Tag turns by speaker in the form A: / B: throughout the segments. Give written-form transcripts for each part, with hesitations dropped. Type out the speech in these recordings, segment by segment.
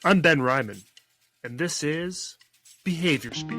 A: I'm Ben Ryman, and this is Behavior Speak.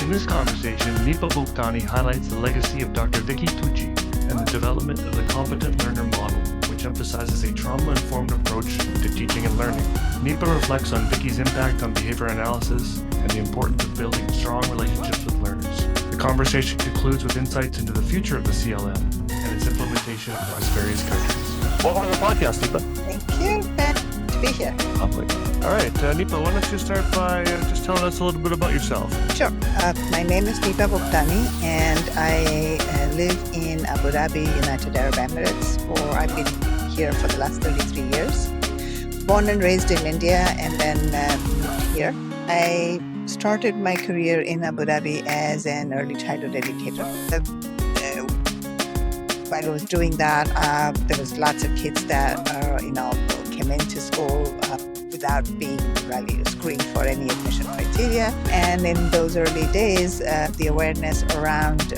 A: In this conversation, Nipa Bhupthani highlights the legacy of Dr. Vicci Tucci and the development of the competent learner model, which emphasizes a trauma-informed approach to teaching and learning. Nipa reflects on Vicci's impact on behavior analysis and the importance of building strong relationships with learners. The conversation concludes with insights into the future of the CLM and its implementation across various countries. Welcome to the podcast, Nipa.
B: Thank you, Ben, to be here.
A: Lovely. All right, Nipa, why don't you start by just telling us a little bit about yourself?
B: Sure. My name is Nipa Bhupthani, and I live in Abu Dhabi, United Arab Emirates. I've been here for the last 33 years. Born and raised in India, and then moved here. I started my career in Abu Dhabi as an early childhood educator. While I was doing that, there was lots of kids that came into school without being really screened for any admission criteria. And in those early days, the awareness around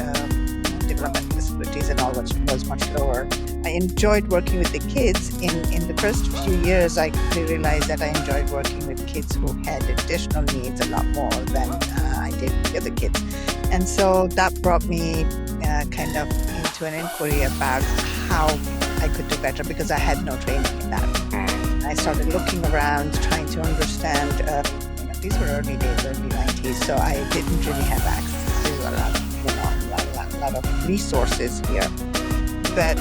B: developmental disabilities and all was much lower. I enjoyed working with the kids. In the first few years, I quickly realized that I enjoyed working with kids who had additional needs a lot more than I did with the other kids. And so that brought me kind of into an inquiry about how I could do better, because I had no training in that. I started looking around, trying to understand, these were early days, early 90s, so I didn't really have access to a lot of resources here. But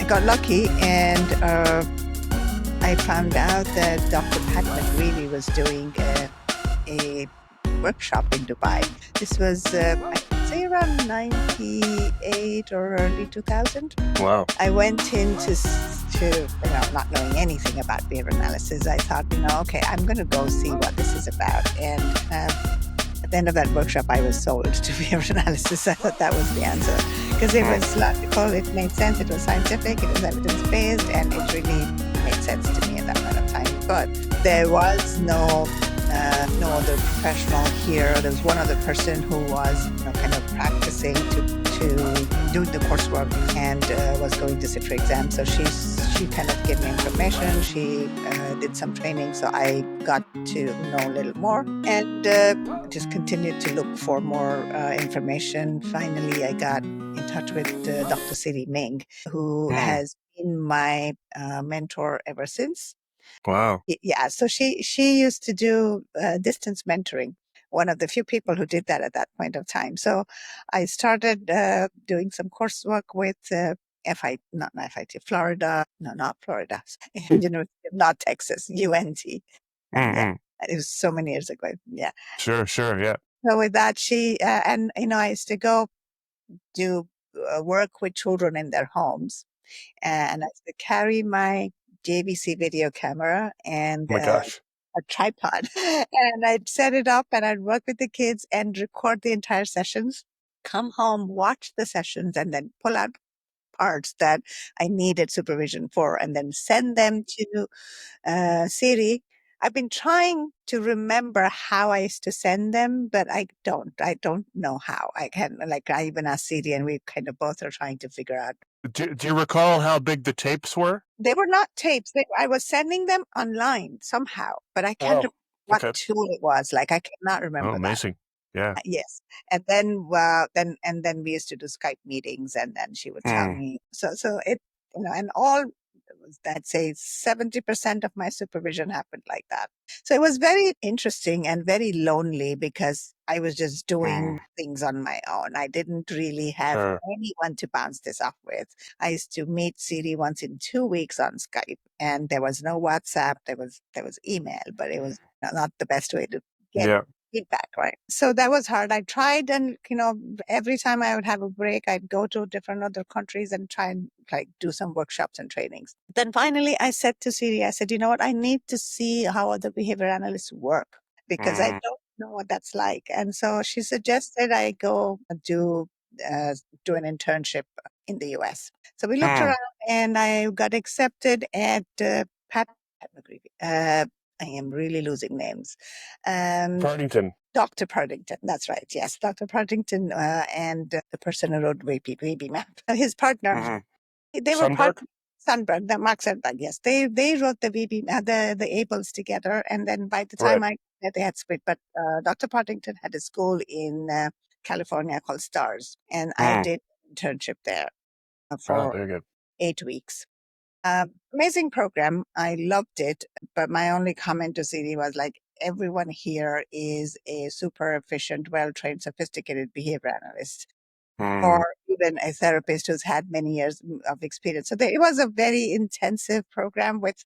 B: I got lucky, and I found out that Dr. Pat McGreevy was doing a workshop in Dubai. This was, I say, around 98 or early 2000.
A: Wow.
B: I went in to not knowing anything about behavior analysis. I thought, okay, I'm going to go see what this is about. And at the end of that workshop, I was sold to behavior analysis. I thought that was the answer, because it was logical, it made sense, it was scientific, it was evidence-based, and it really made sense to me at that point of time. But there was no other professional here. There was one other person who was kind of practicing to do the coursework and was going to sit for exams. So she kind of gave me information. She did some training, so I got to know a little more, and just continued to look for more information. Finally, I got in touch with Dr. Siri Ming, who has been my mentor ever since.
A: Wow.
B: Yeah, so she used to do distance mentoring, one of the few people who did that at that point of time. So I started doing some coursework with Florida, no, not Florida, not Texas, UNT. Yeah, it was so many years ago. Yeah.
A: Sure, yeah.
B: So with that, she, and I used to go do work with children in their homes, and I used to carry my JVC video camera and
A: Oh my gosh.
B: a tripod, and I'd set it up and I'd work with the kids and record the entire sessions, come home, watch the sessions, and then pull out parts that I needed supervision for, and then send them to Siri. I've been trying to remember how I used to send them, but I don't know how. I even asked Siri, and we kind of both are trying to figure out.
A: Do you recall how big the tapes were?
B: They were not tapes. I was sending them online somehow, but I can't remember what tool it was. I cannot remember.
A: Oh, amazing.
B: That.
A: Yeah.
B: Yes. And then, then we used to do Skype meetings, and then she would tell me. So it, and all, I'd say 70% of my supervision happened like that. So it was very interesting and very lonely, because I was just doing things on my own. I didn't really have anyone to bounce this off with. I used to meet Siri once in 2 weeks on Skype, and there was no WhatsApp. There was email, but it was not the best way to get feedback, right? So that was hard. I tried, and every time I would have a break, I'd go to different other countries and try and like do some workshops and trainings. Then finally I said to Siri, I said, you know what, I need to see how other behavior analysts work because I don't know what that's like. And so she suggested I go uh, do an internship in the US. So we looked around and I got accepted at Pat McGreevy. I am really losing names.
C: Partington.
B: Dr. Partington, that's right. Yes, Dr. Partington and the person who wrote Baby Map, his partner, they were
C: Sundberg?
B: Sundberg, the Mark Sundberg, yes. They wrote the the ABLs together, and then by the time
C: Right.
B: they had split. But Dr. Partington had a school in California called STARS, and I did an internship there for
C: Very good.
B: 8 weeks. Amazing program. I loved it. But my only comment to CD was like, everyone here is a super efficient, well-trained, sophisticated behavior analyst or even a therapist who's had many years of experience. So it was a very intensive program with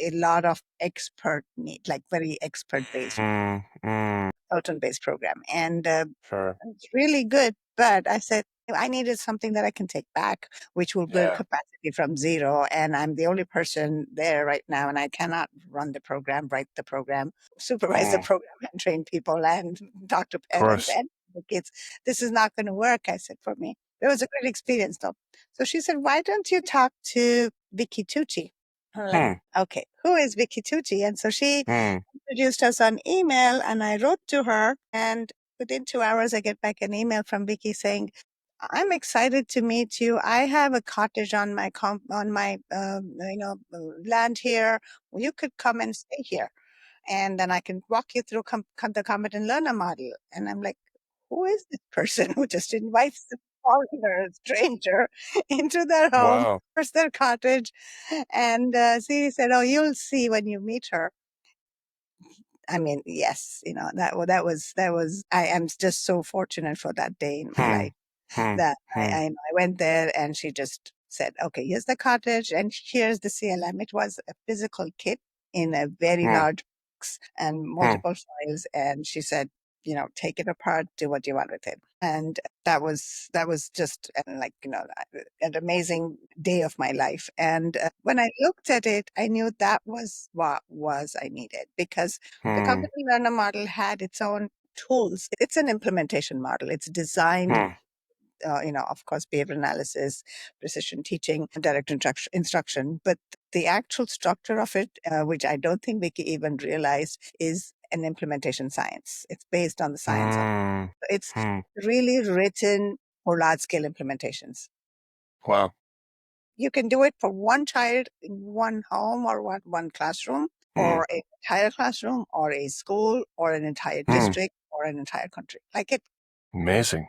B: a lot of expert need, like very expert-based, consultant-based program. And
C: Sure.
B: it's really good. But I said, I needed something that I can take back, which will build
C: Yeah.
B: capacity from zero. And I'm the only person there right now, and I cannot run the program, write the program, supervise the program, and train people and talk to
C: Of
B: parents
C: course.
B: and the kids. This is not going to work, I said, for me. It was a great experience, though. So she said, why don't you talk to Vicci Tucci? I'm like, okay, who is Vicci Tucci? And so she introduced us on email, and I wrote to her, and within 2 hours, I get back an email from Vicky saying, "I'm excited to meet you. I have a cottage on my land here. You could come and stay here, and then I can walk you through the competent learner model." And I'm like, "Who is this person who just invites a foreigner, a stranger, into their home,
C: Wow.
B: first their cottage?" And she said, "Oh, you'll see when you meet her." I mean, yes, that was. I am just so fortunate for that day in my life that I went there, and she just said, "Okay, here's the cottage and here's the CLM." It was a physical kit in a very large box and multiple files, and she said, take it apart, do what you want with it. And that was just like an amazing day of my life. And when I looked at it, I knew that was what was I needed, because the competent learner model had its own tools. It's an implementation model. It's designed, of course, behavior analysis, precision teaching, direct instruction. But the actual structure of it, which I don't think Vicky even realized, is an implementation science. It's based on the science of it. It's really written for large scale implementations.
C: Wow.
B: You can do it for one child in one home or one classroom, or an entire classroom, or a school, or an entire district, or an entire country. Like
C: Amazing.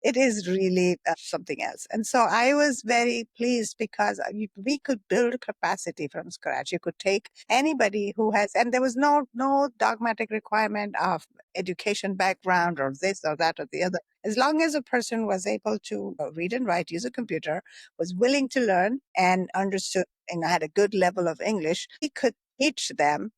B: it is really something else. And so I was very pleased because we could build capacity from scratch. You could take anybody who has, and there was no dogmatic requirement of education background or this or that or the other. As long as a person was able to read and write, use a computer, was willing to learn and understood and had a good level of English, we could teach them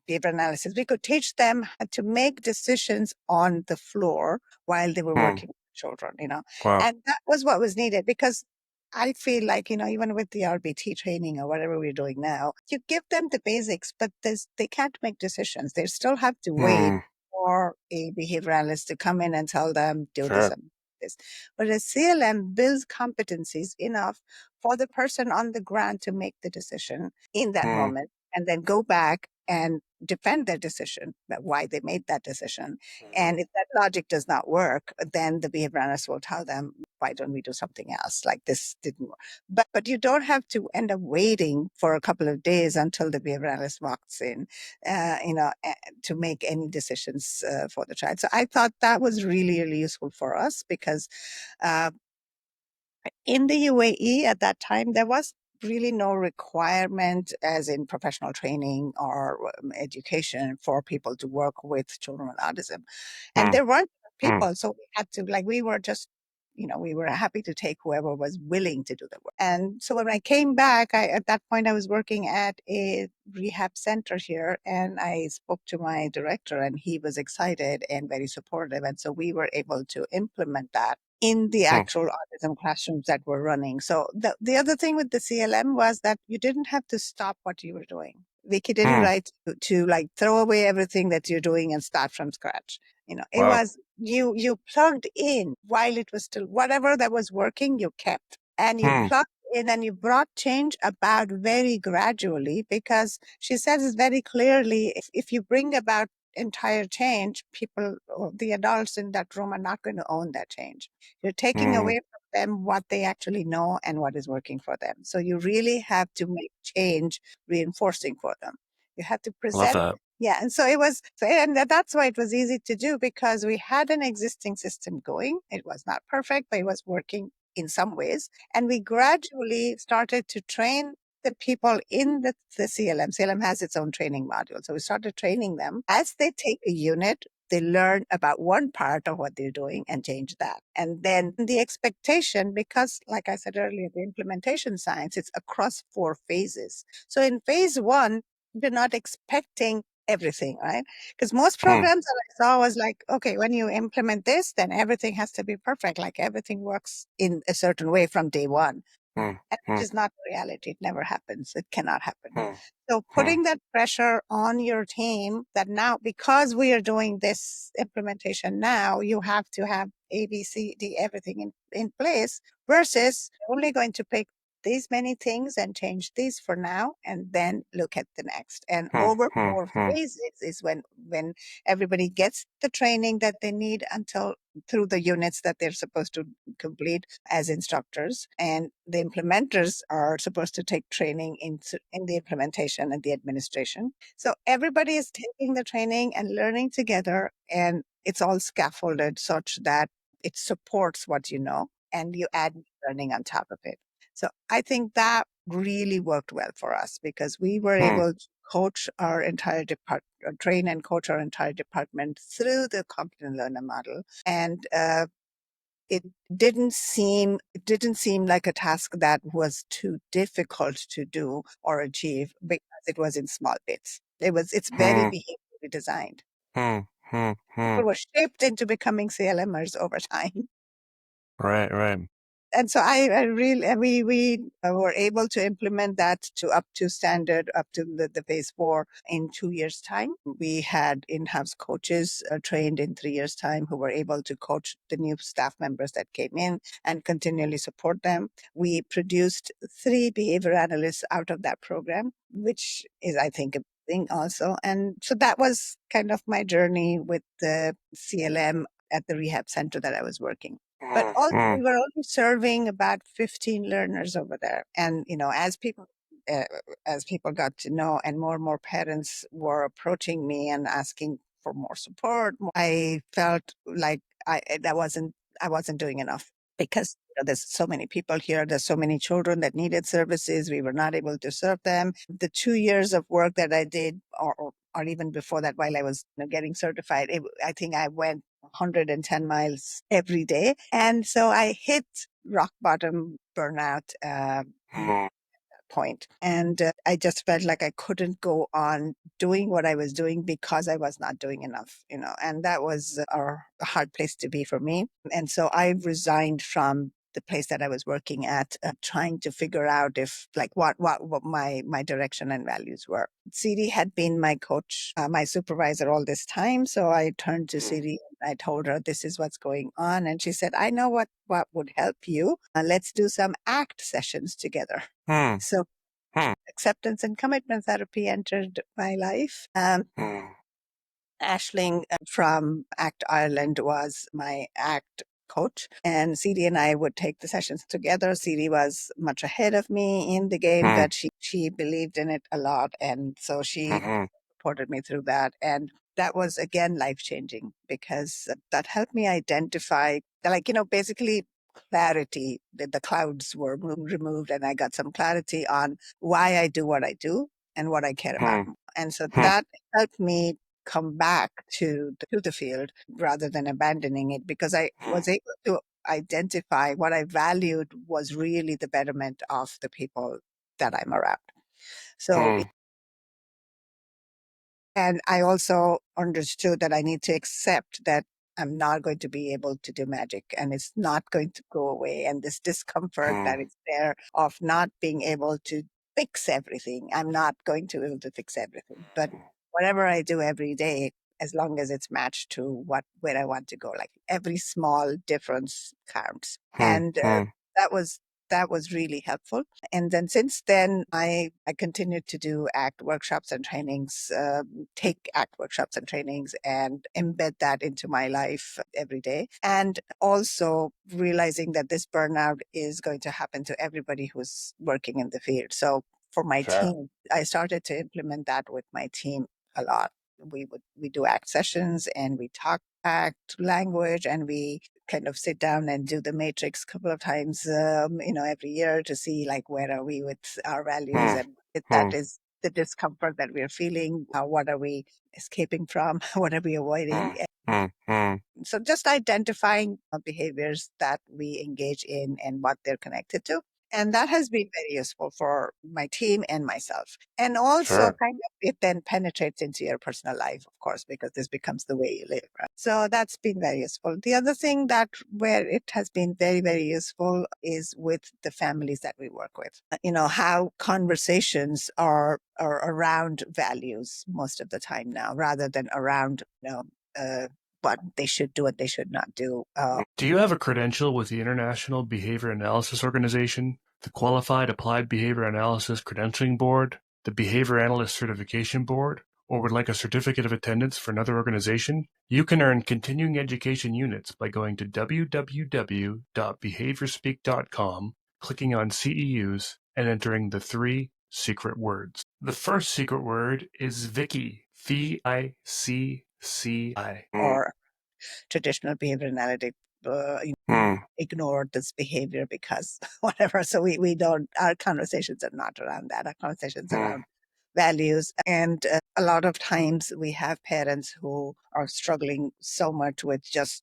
B: behavior analysis. We could teach them how to make decisions on the floor while they were working with children,
C: Wow.
B: and that was what was needed, because I feel like, even with the RBT training or whatever we're doing now, you give them the basics, but they can't make decisions. They still have to wait for a behavior analyst to come in and tell them, do this
C: Sure.
B: and this. But a CLM builds competencies enough for the person on the ground to make the decision in that moment, and then go back and defend their decision, that why they made that decision. And if that logic does not work, then the behavior analyst will tell them, why don't we do something else? Like this didn't work. But you don't have to end up waiting for a couple of days until the behavior analyst walks in, to make any decisions for the child. So I thought that was really, really useful for us, because in the UAE at that time, there was really no requirement, as in professional training or education, for people to work with children with autism. And there weren't people. So we had to, we were just, we were happy to take whoever was willing to do the work. And so when I came back, at that point, I was working at a rehab center here, and I spoke to my director, and he was excited and very supportive. And so we were able to implement that in the actual autism classrooms that were running. So the other thing with the CLM was that you didn't have to stop what you were doing. Vicci didn't write to like throw away everything that you're doing and start from scratch. It was you plugged in while it was still whatever that was working, you kept. And you plugged in and you brought change about very gradually, because she says it very clearly, if you bring about entire change, people, or the adults in that room, are not going to own that change. You're taking away from them what they actually know and what is working for them. So you really have to make change reinforcing for them. You have to
C: Love
B: present.
C: that.
B: Yeah. And so it was, and that's why it was easy to do, because we had an existing system going. It was not perfect, but it was working in some ways. And we gradually started to train the people in the CLM. CLM has its own training module. So we started training them. As they take a unit, they learn about one part of what they're doing and change that. And then the expectation, because like I said earlier, the implementation science, it's across 4 phases. So in phase 1, you're not expecting everything, right? Because most programs that I saw was like, okay, when you implement this, then everything has to be perfect. Like everything works in a certain way from day one. And which is not reality. It never happens. It cannot happen. So putting that pressure on your team that now, because we are doing this implementation now, you have to have A, B, C, D, everything in place, versus only going to pick these many things and change these for now, and then look at the next. And over 4 phases is when everybody gets the training that they need until through the units that they're supposed to complete as instructors. And the implementers are supposed to take training in the implementation and the administration. So everybody is taking the training and learning together, and it's all scaffolded such that it supports what you know, and you add learning on top of it. So I think that really worked well for us, because we were able to coach our entire department, train and coach our entire department through the competent learner model. And it didn't seem like a task that was too difficult to do or achieve, because it was in small bits. It's very behaviorally designed. People were shaped into becoming CLMers over time.
C: Right.
B: And so we were able to implement that to up to standard, up to the phase 4 in 2 years' time. We had in-house coaches trained in 3 years' time, who were able to coach the new staff members that came in and continually support them. We produced 3 behavior analysts out of that program, which is, I think, a thing also. And so that was kind of my journey with the CLM at the rehab center that I was working. But also, we were only serving about 15 learners over there. And, as people got to know, and more parents were approaching me and asking for more support, I felt like I wasn't doing enough, because there's so many people here. There's so many children that needed services. We were not able to serve them. The 2 years of work that I did, or even before that, while I was getting certified, I think I went 110 miles every day. And so I hit rock bottom burnout point. And I just felt like I couldn't go on doing what I was doing, because I was not doing enough, and that was a hard place to be for me. And so I resigned from the place that I was working at, trying to figure out if what my direction and values were. CD had been my coach, my supervisor all this time. So I turned to CD and I told her, this is what's going on. And she said, I know what would help you. Let's do some ACT sessions together. So acceptance and commitment therapy entered my life. Ashling from ACT Ireland was my ACT coach, and CD and I would take the sessions together. CD was much ahead of me in the game, that she believed in it a lot, and so she supported me through that. And that was, again, life-changing, because that helped me identify, basically clarity. The clouds were removed, and I got some clarity on why I do what I do and what I care about. And so that helped me come back to the field rather than abandoning it, because I was able to identify what I valued was really the betterment of the people that I'm around. So, and I also understood that I need to accept that I'm not going to be able to do magic and it's not going to go away. And this discomfort that is there of not being able to fix everything, I'm not going to be able to fix everything. But whatever I do every day, as long as it's matched to where I want to go, like every small difference counts. And that was really helpful. And then since then, I continued to do ACT workshops and trainings, take ACT workshops and trainings and embed that into my life every day. And also realizing that this burnout is going to happen to everybody who's working in the field. So for my team, I started to implement that with my team a lot. We do ACT sessions and we talk ACT language and we kind of sit down and do the matrix a couple of times, every year to see like where are we with our values and if that is the discomfort that we're feeling. What are we escaping from? What are we avoiding? So just identifying behaviors that we engage in and what they're connected to. And that has been very useful for my team and myself. And also kind of it then penetrates into your personal life, of course, because this becomes the way you live. Right? So that's been very useful. The other thing that where it has been very, very useful is with the families that we work with. How conversations are around values most of the time now, rather than around, what they should do, what they should not do.
A: Do you have a credential with the International Behavior Analysis Organization, the Qualified Applied Behavior Analysis Credentialing Board, the Behavior Analyst Certification Board, or would like a certificate of attendance for another organization? You can earn continuing education units by going to www.behaviorspeak.com, clicking on CEUs, and entering the 3 secret words. The first secret word is Vicci, VICCI.
B: Or traditional behavior analytic ignore this behavior because whatever. So we don't, our conversations are not around that. Our conversations around values. And a lot of times we have parents who are struggling so much with just,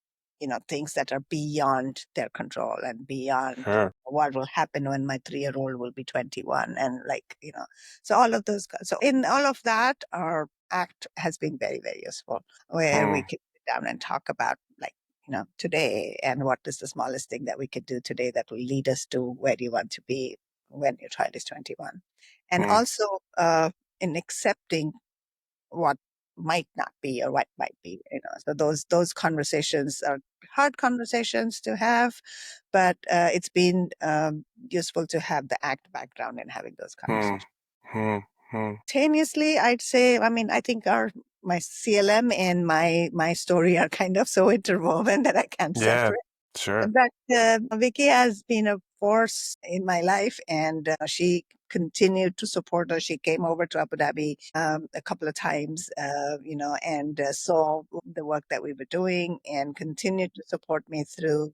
B: things that are beyond their control and beyond what will happen when my 3-year-old will be 21. And so all of those. So in all of that, our ACT has been very, very useful, where we can sit down and talk about today, and what is the smallest thing that we could do today that will lead us to where you want to be when your child is 21. And also in accepting what might not be or what might be, so those conversations are hard conversations to have, but it's been useful to have the ACT background in having those conversations. Simultaneously, I'd say, I think my CLM and my story are kind of so interwoven that I can't separate. But Vicci has been a force in my life, and she continued to support us. She came over to Abu Dhabi a couple of times, and saw the work that we were doing, and continued to support me through,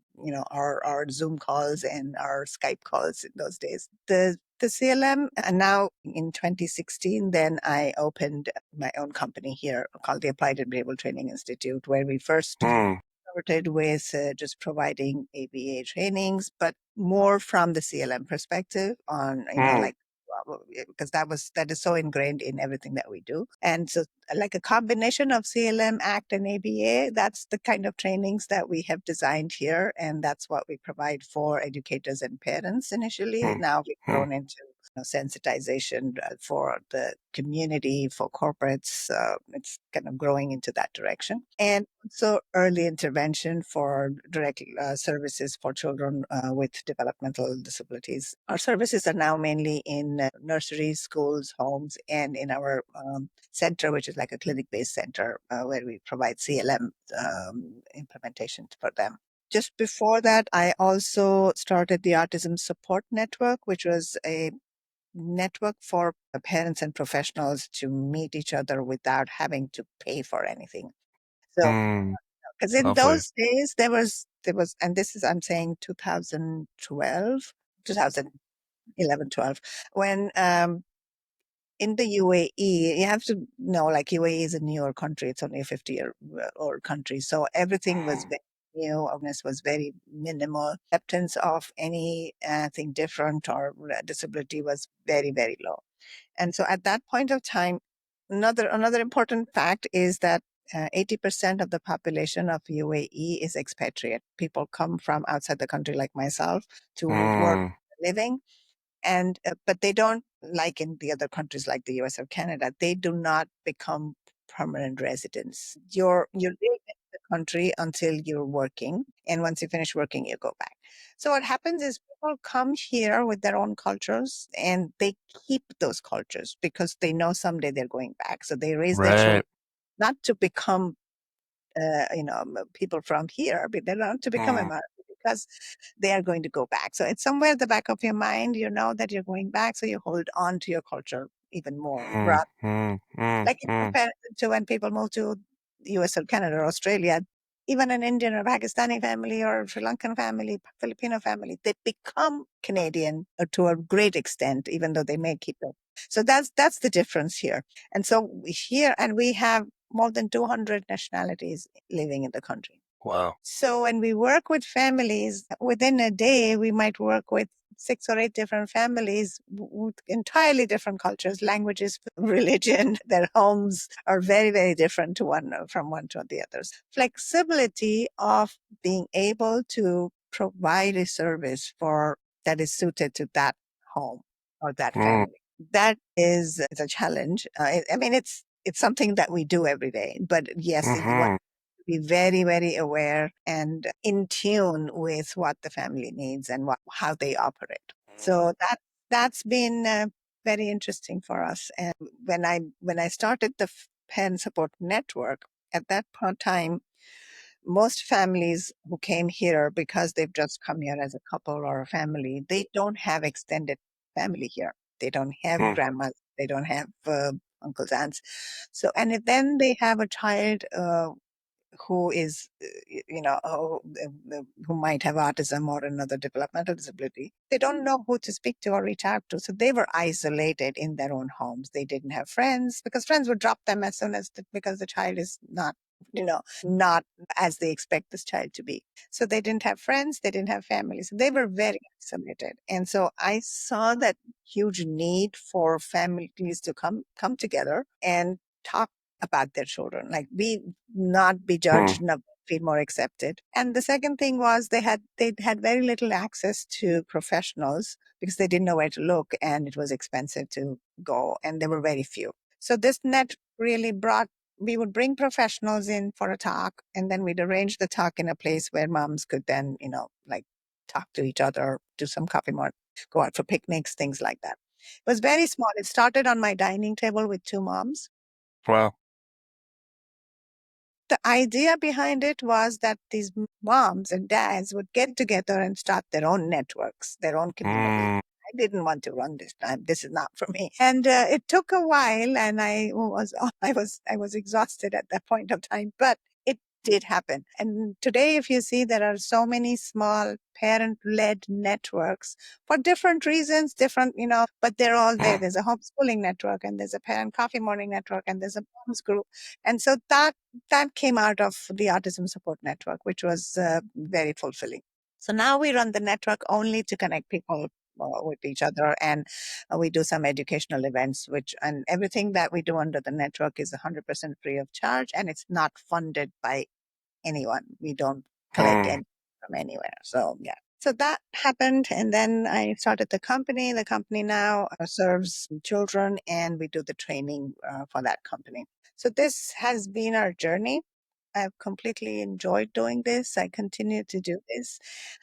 B: our Zoom calls and our Skype calls in those days. The CLM, and now in 2016, then I opened my own company here called the Applied and Behavioral Training Institute, where we first started with just providing ABA trainings, but more from the CLM perspective on, because that is so ingrained in everything that we do. And so like a combination of CLM, ACT, and ABA, that's the kind of trainings that we have designed here. And that's what we provide for educators and parents initially. Now we've grown into sensitization for the community, for corporates. It's kind of growing into that direction. And also early intervention for direct services for children with developmental disabilities. Our services are now mainly in nurseries, schools, homes, and in our center, which is like a clinic-based center where we provide CLM implementation for them. Just before that, I also started the Autism Support Network, which was a network for parents and professionals to meet each other without having to pay for anything. So, because in those days there was, and this is, I'm saying 2012, 2011, 12, when in the UAE, you have to know, like UAE is a newer country. It's only a 50-year-old country. So everything was very new. Awareness was very minimal. Acceptance of anything different or disability was very, very low. And so at that point of time, another important fact is that 80% of the population of UAE is expatriate. People come from outside the country, like myself, to work,
C: Mm.
B: living, and but they don't, like in the other countries like the US or Canada, they do not become permanent residents. You live in the country until you're working, and once you finish working, you go back. So what happens is people come here with their own cultures, and they keep those cultures because they know someday they're going back. So they raise their children
C: Right.
B: not to become people from here, but they want to become
C: Mm.
B: American because they are going to go back. So it's somewhere at the back of your mind, you know that you're going back, so you hold on to your culture even more.
C: Mm. Mm. Mm.
B: Like if you
C: Mm.
B: compare it to when people move to the US or Canada or Australia, even an Indian or Pakistani family or Sri Lankan family, Filipino family, they become Canadian to a great extent, even though they may keep it. So that's the difference here. And so here, and we have more than 200 nationalities living in the country.
C: Wow.
B: So when we work with families, within a day, we might work with 6 or 8 different families with entirely different cultures, languages, religion. Their homes are very, very different to one from one to the others. Flexibility of being able to provide a service for that is suited to that home or that
C: Mm.
B: family. That is a challenge. I mean, it's something that we do every day. But yes, you want
C: Mm-hmm.
B: to be very, very aware and in tune with what the family needs and how they operate. So that's been very interesting for us. And when I started the Parent Support Network, at that time, most families who came here because they've just come here as a couple or a family, they don't have extended family here. They don't have
C: Mm.
B: grandmas. They don't have uncles, aunts. So, and if then they have a child who is, who might have autism or another developmental disability, they don't know who to speak to or reach out to. So they were isolated in their own homes. They didn't have friends because friends would drop them as soon as because the child is not as they expect this child to be. So they didn't have friends. They didn't have families. So they were very isolated. And so I saw that huge need for families to come together and talk about their children, like not be
C: Mm.
B: judged, not feel more accepted. And the second thing was they had very little access to professionals because they didn't know where to look and it was expensive to go and there were very few. So this net really we would bring professionals in for a talk and then we'd arrange the talk in a place where moms could then, like talk to each other, do some coffee more, go out for picnics, things like that. It was very small. It started on my dining table with 2 moms.
C: Wow.
B: The idea behind it was that these moms and dads would get together and start their own networks, their own community.
C: Mm.
B: I didn't want to run this time. This is not for me. And it took a while, and I was exhausted at that point of time. But it did happen. And today, if you see, there are so many small parent-led networks for different reasons, but they're all there.
C: Mm.
B: There's a homeschooling network, and there's a parent coffee morning network, and there's a moms group. And so that came out of the Autism Support Network, which was very fulfilling. So now we run the network only to connect people with each other, and we do some educational events, and everything that we do under the network is 100% free of charge, and it's not funded by anyone. We don't collect
C: Mm.
B: any from anywhere. So yeah. So that happened, and then I started the company. The company now serves children, and we do the training for that company. So this has been our journey. I've completely enjoyed doing this. I continue to do this.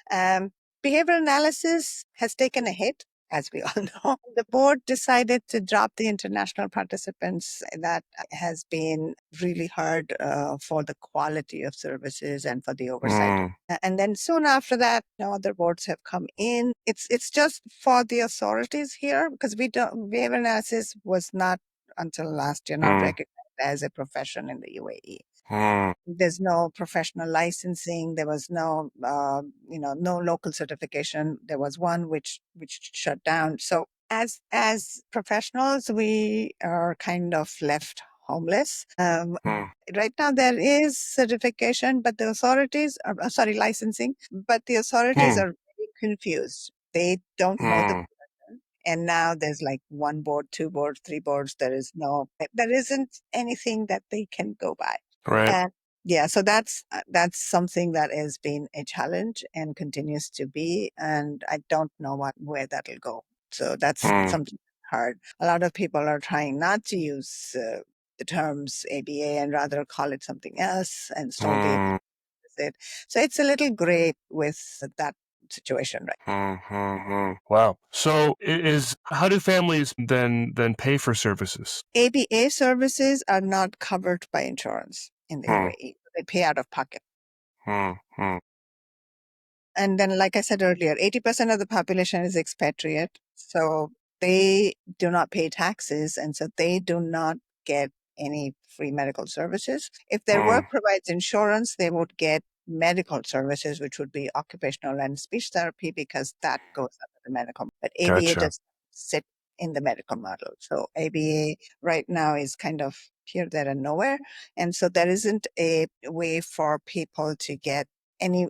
B: Um, Behavioral analysis has taken a hit, as we all know. The board decided to drop the international participants. That has been really hard for the quality of services and for the oversight.
C: Mm.
B: And then soon after that, other boards have come in. It's just for the authorities here because behavioral analysis was not until last year not
C: Mm.
B: recognized as a profession in the UAE.
C: Mm.
B: There's no professional licensing. There was no local certification. There was one which shut down. So as professionals, we are kind of left homeless.
C: mm,
B: Right now there is certification, but the authorities are, licensing, but the authorities
C: mm,
B: are very confused. They don't know the
C: mm.
B: person. And now there's like one board, two boards, three boards. There isn't anything that they can go by.
C: Right.
B: And yeah, so that's something that has been a challenge and continues to be. And I don't know where that'll go. So that's
C: Mm,
B: something hard. A lot of people are trying not to use the terms ABA and rather call it something else and start being
C: mm,
B: with it. So it's a little gray with that situation, right?
C: Wow. So how do families then pay for services?
B: ABA services are not covered by insurance in the
C: Mm,
B: UAE. They pay out of pocket.
C: mm, mm,
B: And then, like I said earlier, 80% of the population is expatriate. So they do not pay taxes. And so they do not get any free medical services. If their
C: mm.
B: work provides insurance, they would get medical services, which would be occupational and speech therapy, because that goes under the medical. But ABA
C: Gotcha.
B: does sit in the medical model. So ABA right now is kind of here, there, and nowhere. And so there isn't a way for people to get any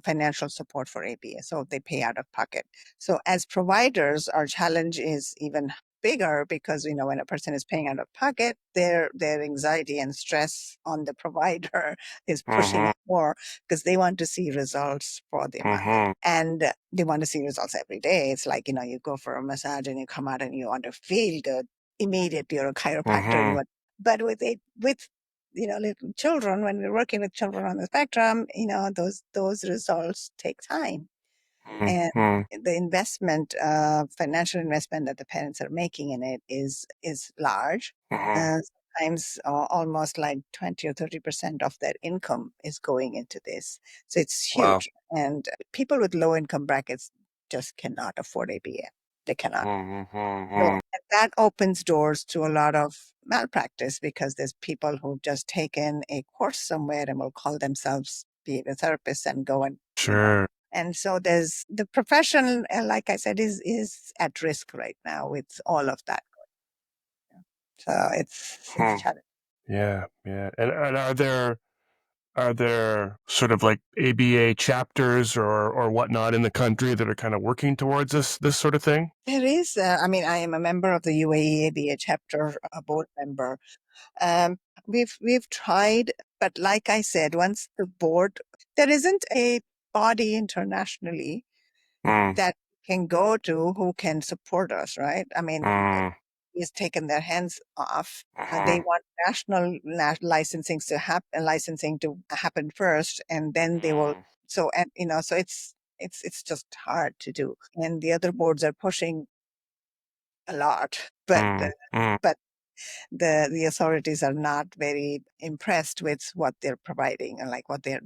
B: financial support for ABA. So they pay out of pocket. So as providers, our challenge is even bigger because when a person is paying out of pocket, their anxiety and stress on the provider is pushing
C: Mm-hmm,
B: up more because they want to see results for the amount.
C: mm-hmm,
B: And they want to see results every day. It's like, you go for a massage and you come out and you want to feel good immediately, or a chiropractor.
C: mm-hmm,
B: But with little children, when we're working with children on the spectrum, those results take time. And
C: mm-hmm,
B: the investment, financial investment that the parents are making in it is large.
C: mm-hmm.
B: Sometimes almost like 20 or 30% of their income is going into this. So it's
C: Wow.
B: huge. And people with low income brackets just cannot afford ABA. They cannot. So
C: Mm-hmm,
B: and that opens doors to a lot of malpractice because there's people who've just taken a course somewhere and will call themselves behavior therapists and go and
C: sure.
B: and so there's the profession, like I said, is at risk right now with all of that. So it's
C: Hmm.
B: a challenge.
C: Yeah, yeah. And are there sort of like ABA chapters or whatnot in the country that are kind of working towards this sort of thing?
B: There is, I am a member of the UAE ABA chapter, a board member. Um, we've tried, but like I said, once the board, there isn't a body internationally
C: Mm,
B: that can go to who can support us, right?
C: mm,
B: Is taken their hands off. They
C: mm-hmm,
B: want national licensing to happen first, and then they will. So and so it's just hard to do. And the other boards are pushing a lot, but
C: mm, mm,
B: but the authorities are not very impressed with what they're providing and like what they're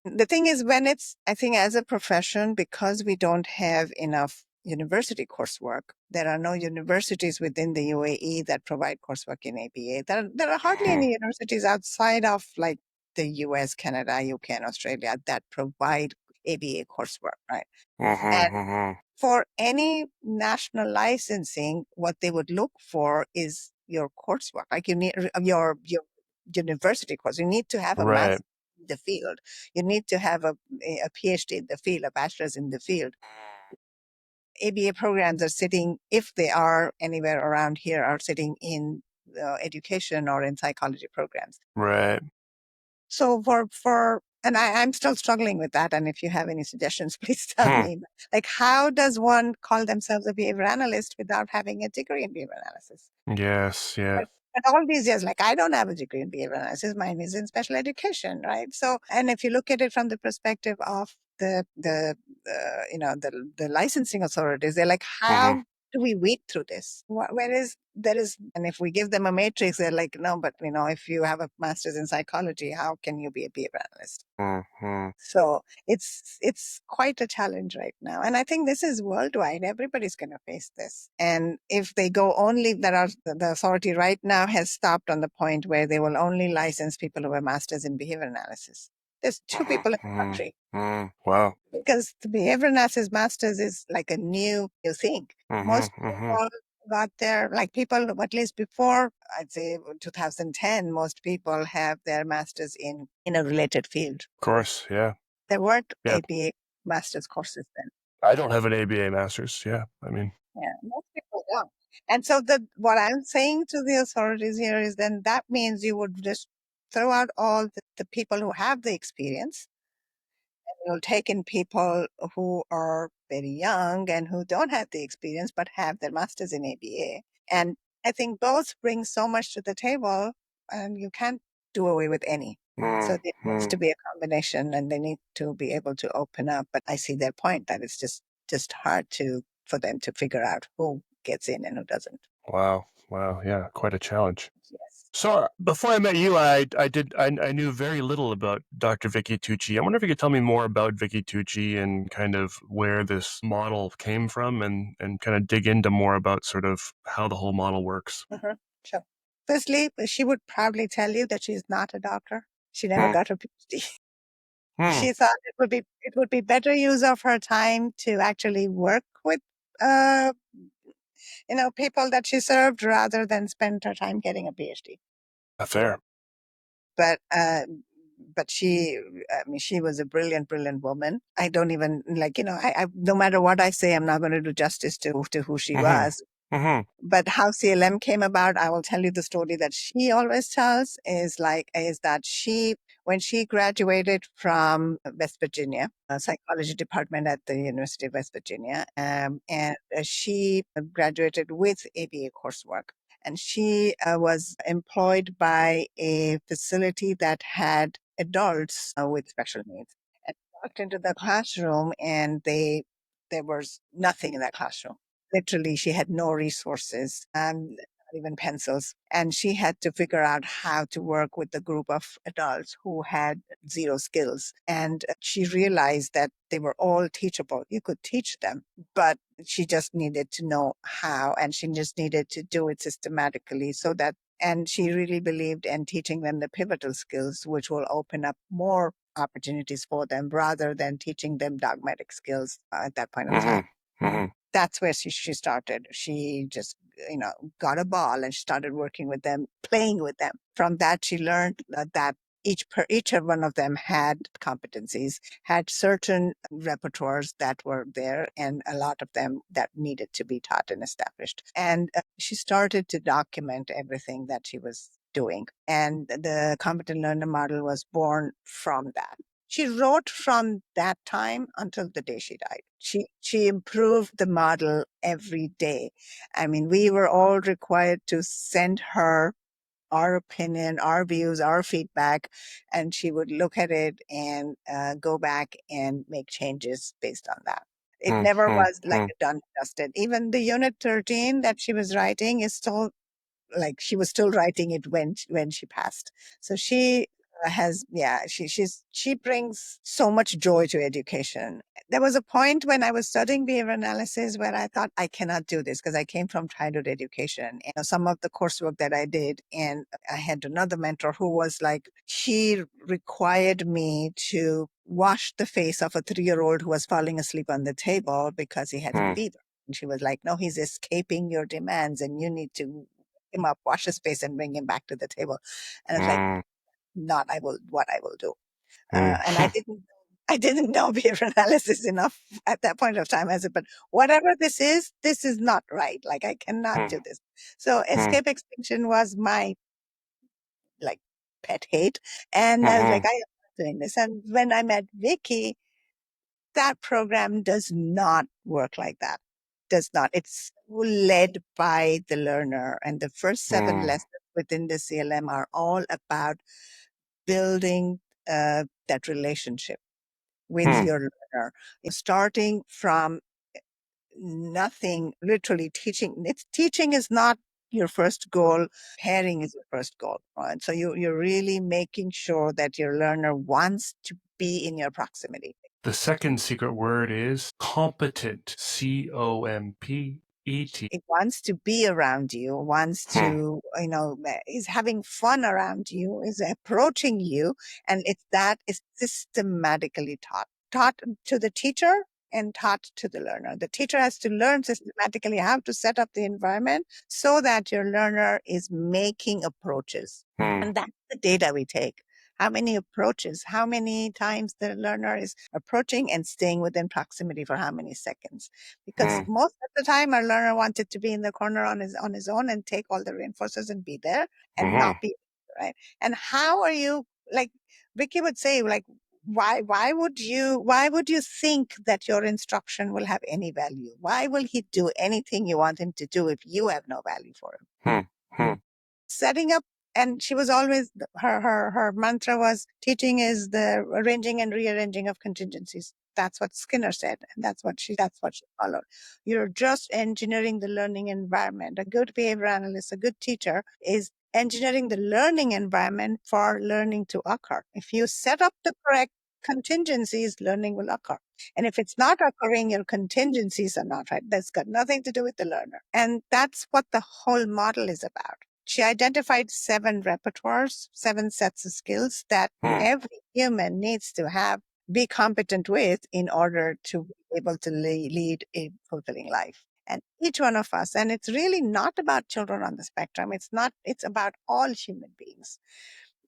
B: the thing is, when it's, I think, as a profession, because we don't have enough university coursework, there are no universities within the UAE that provide coursework in ABA. There are hardly any universities outside of like the US, Canada, UK, and Australia that provide ABA coursework, right?
C: mm-hmm,
B: For any national licensing, what they would look for is your coursework. Like you need your university course. You need to have a
C: right.
B: master in the field. You need to have a PhD in the field, a bachelor's in the field. ABA programs are sitting, if they are anywhere around here, are sitting in education or in psychology programs.
C: Right.
B: So and I'm still struggling with that. And if you have any suggestions, please tell
C: Hmm.
B: me. Like, how does one call themselves a behavior analyst without having a degree in behavior analysis?
C: Yes, yes.
B: But all these years, like, I don't have a degree in behavior analysis. Mine is in special education, right? So, and if you look at it from the perspective of the licensing authorities, they're like,
C: Mm-hmm.
B: how do we weed through this? Whereas there is, and if we give them a matrix, they're like, no, but if you have a master's in psychology, how can you be a behavior analyst?
C: Mm-hmm.
B: So it's quite a challenge right now. And I think this is worldwide. Everybody's going to face this. And if they go only, the authority right now has stopped on the point where they will only license people who have masters in behavior analysis. There's two people in the country
C: Wow.
B: because the behavior analysis masters is like a new thing. Most
C: Mm-hmm. Mm-hmm.
B: people got there, like people, at least before, I'd say 2010, most people have their masters in a related field.
C: Of course, yeah.
B: There weren't
C: Yeah.
B: ABA master's courses then.
C: I don't have an ABA master's. Yeah. I mean,
B: Yeah, most people don't. And so what I'm saying to the authorities here is then that means you would just throw out all the people who have the experience. You'll take in people who are very young and who don't have the experience but have their masters in ABA. And I think both bring so much to the table, and you can't do away with any. So there needs to be a combination, and they need to be able to open up. But I see their point that it's just hard for them to figure out who gets in and who doesn't.
C: wow. Wow. Yeah. Quite a challenge.
B: Yes.
C: So before I met you, I knew very little about Dr. Vicci Tucci. I wonder if you could tell me more about Vicci Tucci and kind of where this model came from, and kind of dig into more about sort of how the whole model works.
B: Sure. Firstly, she would probably tell you that she's not a doctor. She never got her PhD. She thought it would be better use of her time to actually work with people that she served rather than spend her time getting a PhD.
C: Fair.
B: But she, I mean, she was a brilliant, brilliant woman. I don't even I no matter what I say, I'm not going to do justice to who she was. But how CLM came about, I will tell you the story that she always tells is that when she graduated from West Virginia, a psychology department at the University of West Virginia, and she graduated with ABA coursework. And she was employed by a facility that had adults with special needs. And walked into the classroom, and there was nothing in that classroom. Literally, she had no resources and not even pencils. And she had to figure out how to work with a group of adults who had zero skills. And she realized that they were all teachable. You could teach them, but she just needed to know how, and she just needed to do it systematically and she really believed in teaching them the pivotal skills, which will open up more opportunities for them rather than teaching them dogmatic skills at that point of time. That's where she started. She just, got a ball and she started working with them, playing with them. From that, she learned that each of one of them had competencies, had certain repertoires that were there, and a lot of them that needed to be taught and established. And she started to document everything that she was doing. And the competent learner model was born from that. She wrote from that time until the day she died. She improved the model every day. I mean, we were all required to send her our opinion, our views, our feedback, and she would look at it and go back and make changes based on that. It never was like done dusted. Even the unit 13 that she was writing is still she was still writing it when she passed. So she she brings so much joy to education. There was a point when I was studying behavior analysis where I thought I cannot do this because I came from childhood education. Some of the coursework that I did, and I had another mentor who was she required me to wash the face of a 3-year-old who was falling asleep on the table because he had fever. And she was like, no, he's escaping your demands and you need to him up, wash his face, and bring him back to the table. And it's not what I will do. And I didn't know behavior analysis enough at that point of time. I said, but whatever this is not right. I cannot do this. So escape extinction was my pet hate. And I was like, I am not doing this. And when I met Vicci, that program does not work like that. Does not. It's led by the learner. And the first 7 lessons within the CLM are all about building that relationship with your learner. Starting from nothing, literally teaching. Teaching is not your first goal. Pairing is your first goal. Right? So you're really making sure that your learner wants to be in your proximity.
A: The second secret word is competent. COMPET.
B: It wants to be around you, wants to, is having fun around you, is approaching you. And that is systematically taught to the teacher and taught to the learner. The teacher has to learn systematically how to set up the environment so that your learner is making approaches. And that's the data we take. How many approaches, how many times the learner is approaching and staying within proximity for how many seconds. Because most of the time our learner wanted to be in the corner on his own and take all the reinforcers and be there and not be right. And how are you, like Vicci would say, like, why would you think that your instruction will have any value? Why will he do anything you want him to do if you have no value for him? Setting up, and she was always, her mantra was, teaching is the arranging and rearranging of contingencies. That's what Skinner said, and that's what she followed. You're just engineering the learning environment. A good behavior analyst, a good teacher, is engineering the learning environment for learning to occur. If you set up the correct contingencies, learning will occur. And if it's not occurring, your contingencies are not right. That's got nothing to do with the learner. And that's what the whole model is about. She identified 7 repertoires, 7 sets of skills that every human needs to be competent with in order to be able to lead a fulfilling life. And each one of us, and it's really not about children on the spectrum. It's about all human beings.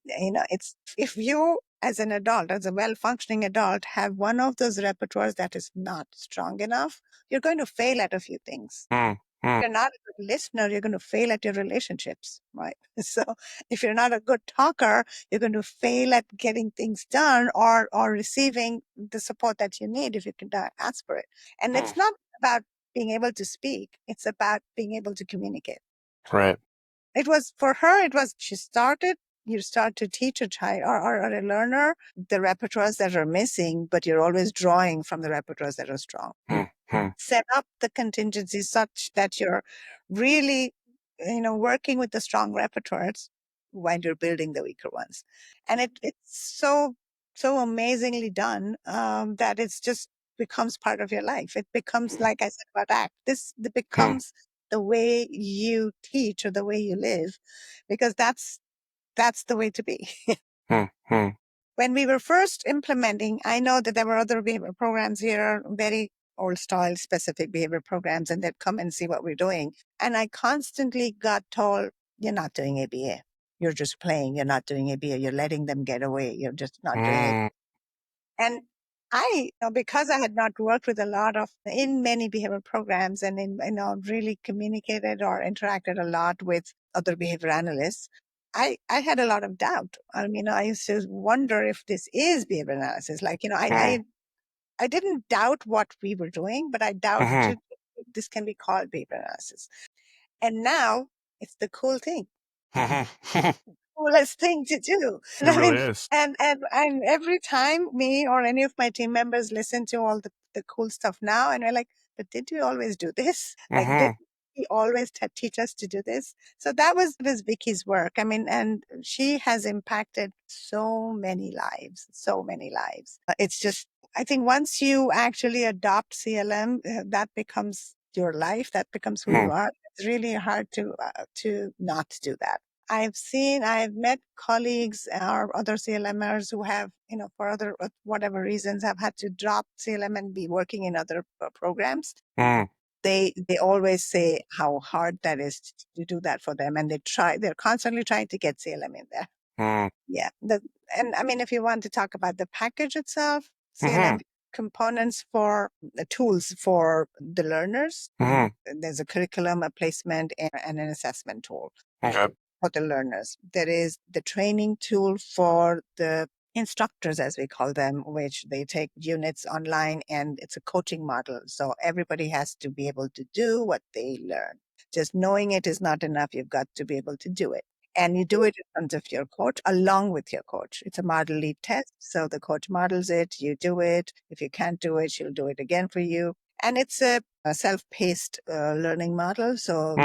B: It's, if you as an adult, as a well-functioning adult, have one of those repertoires that is not strong enough, you're going to fail at a few things. If you're not a good listener, you're going to fail at your relationships, right? So if you're not a good talker, you're going to fail at getting things done or receiving the support that you need if you can ask for it. And it's not about being able to speak. It's about being able to communicate.
C: Right.
B: It was, for her, you start to teach a child or a learner the repertoires that are missing, but you're always drawing from the repertoires that are strong. Set up the contingencies such that you're really, working with the strong repertoires when you're building the weaker ones. And it's so amazingly done that it's just becomes part of your life. It becomes, like I said about ACT, it becomes the way you teach or the way you live, because that's the way to be. When we were first implementing, I know that there were other behavior programs here, very old style specific behavior programs, and they'd come and see what we're doing. And I constantly got told, you're not doing ABA. You're just playing. You're not doing ABA. You're letting them get away. You're just not doing it. And because I had not worked with in many behavioral programs and really communicated or interacted a lot with other behavior analysts, I had a lot of doubt. I used to wonder if this is behavior analysis. I didn't doubt what we were doing, but I doubted if this can be called behavior analysis. And now it's the cool thing. Coolest thing to do.
C: It really is.
B: And every time me or any of my team members listen to all the cool stuff now, and we're like, but did you always do this? Did he always teach us to do this? So that was Vicci's work. And she has impacted so many lives. It's just, I think once you actually adopt CLM, that becomes your life. That becomes who you are. It's really hard to not do that. I've met colleagues or other CLMers who have, for other, whatever reasons, have had to drop CLM and be working in other programs. They always say how hard that is to do that for them. And they're constantly trying to get CLM in there. Yeah. If you want to talk about the package itself, CLM components for the tools for the learners. There's a curriculum, a placement, and an assessment tool. For the learners. There is the training tool for the instructors, as we call them, which they take units online, and it's a coaching model. So everybody has to be able to do what they learn. Just knowing it is not enough. You've got to be able to do it. And you do it in front of your coach, along with your coach. It's a model lead test. So the coach models it, you do it. If you can't do it, she'll do it again for you. And it's a self-paced learning model. So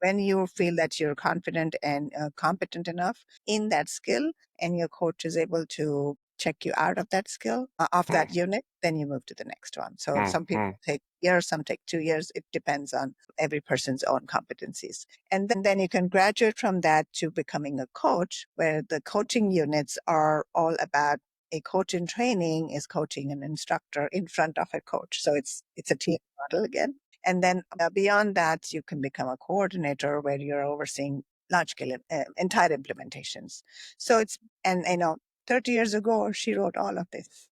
B: when you feel that you're confident and competent enough in that skill, and your coach is able to check you out of that skill, of that unit, then you move to the next one. So some people take years, some take 2 years. It depends on every person's own competencies. And then you can graduate from that to becoming a coach, where the coaching units are all about a coach in training is coaching an instructor in front of a coach. So it's a team model again. And then beyond that, you can become a coordinator where you're overseeing large scale entire implementations. So it's, and 30 years ago, she wrote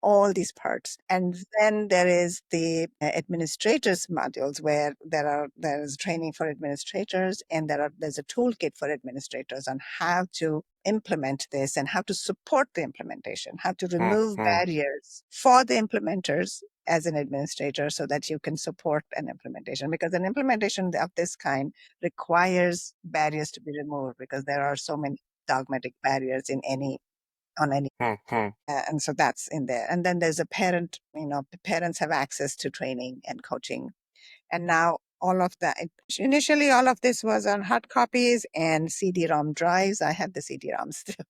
B: all these parts. And then there is the administrators modules where there's training for administrators, and there's a toolkit for administrators on how to implement this and how to support the implementation, how to remove barriers for the implementers as an administrator so that you can support an implementation. Because an implementation of this kind requires barriers to be removed because there are so many dogmatic barriers on any and so that's in there. And then there's a parent, the parents have access to training and coaching. And now all of that, initially all of this was on hard copies and CD-ROM drives. I had the CD-ROMs still.